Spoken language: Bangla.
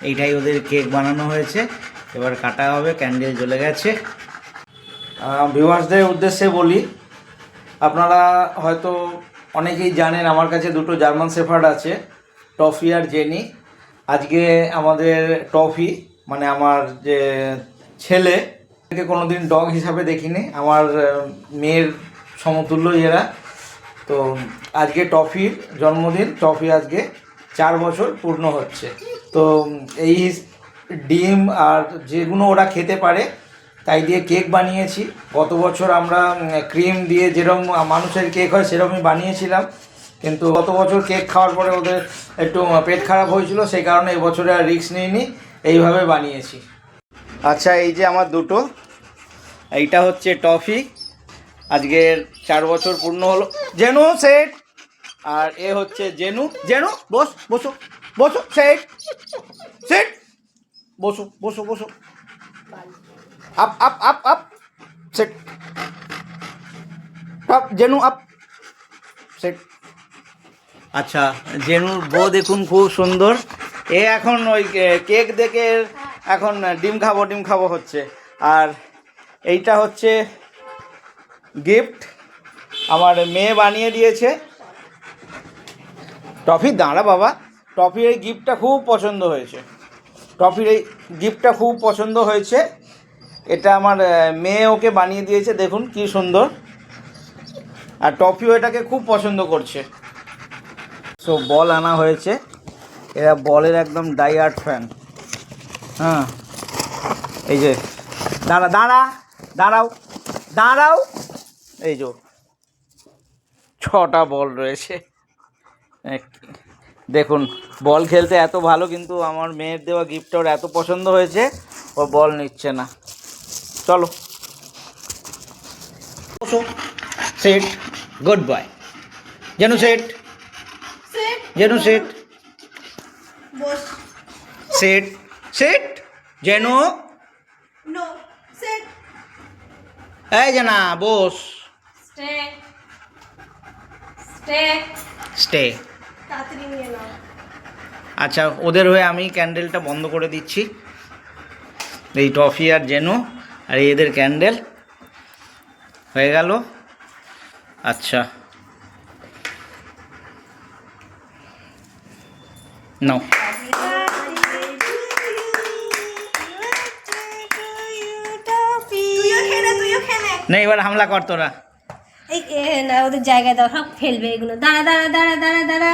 এইটাই ওদের কেক বানানো হয়েছে, এবার কাটা হবে। ক্যান্ডেল জ্বলে গেছে। ভিউয়ার্সদের উদ্দেশ্যে বলি, আপনারা হয়তো অনেকেই জানেন আমার কাছে দুটো জার্মান শেফার্ড আছে, টফি আর জেনি। আজকে আমাদের টফি মানে আমার যে ছেলে, একে কোনোদিন ডগ হিসাবে দেখিনি, আমার মেয়ের সমতুল্য এরা। তো আজকে টফির জন্মদিন, টফি আজকে 4 বছর পূর্ণ হচ্ছে। তো এই ডিম আর যেগুলো ওরা খেতে পারে তাই দিয়ে কেক বানিয়েছি। গত বছর আমরা ক্রিম দিয়ে যেরকম মানুষের কেক হয় সেরকমই বানিয়েছিলাম, কিন্তু গত বছর কেক খাওয়ার পরে ওদের একটু পেট খারাপ হয়েছিল, সেই কারণে এই বছরে আর রিস্ক নিইনি, এইভাবে বানিয়েছি। আচ্ছা, এই যে আমার দুটো, এইটা হচ্ছে টফি, আজকের 4 বছর পূর্ণ হলো। জেনু সেট। আর এ হচ্ছে জেনু। জেনু বস, বসো বসো, সেট সেট, বসো বসো বসো, up up up up, set up, Jenu up, set. আচ্ছা, জেনুর বউ দেখুন খুব সুন্দর। এ এখন ওই কেক দেখে এখন ডিম খাবো হচ্ছে। আর এইটা হচ্ছে গিফট, আমার মেয়ে বানিয়ে দিয়েছে। টফি দাঁড়া বাবা, টফির এই গিফটটা খুব পছন্দ হয়েছে, টফির এই গিফটটা খুব পছন্দ হয়েছে। এটা আমার মেয়ে ওকে বানিয়ে দিয়েছে, দেখুন কি সুন্দর। আর টফিও এটাকে খুব পছন্দ করছে। সো বল আনা হয়েছে, এরা বলের একদম ডাই হার্ড ফ্যান। হ্যাঁ, এই যে দাঁড়াও, এই যে 6টা বল রয়েছে। দেখুন, বল খেলতে এত ভালো, কিন্তু আমার মেয়ের দেওয়া গিফটটা ওর এত পছন্দ হয়েছে, ও বল নিচ্ছে না। চলো set, good boy. Jenu set, Jenu set, set set, Jenu এই যে না, বস, স্টে। আচ্ছা, ওদের হয়ে আমি ক্যান্ডেলটা বন্ধ করে দিচ্ছি। এই টফি আর জেনু আর এদের ক্যান্ডেল হয়ে গেল। আচ্ছা নাও, না এবার হামলা কর তোরা। এই না, ওদের জায়গায় দাও, সব ফেলবে এগুলো। দাঁড়া দাঁড়া দাঁড়া দাঁড়া দাঁড়া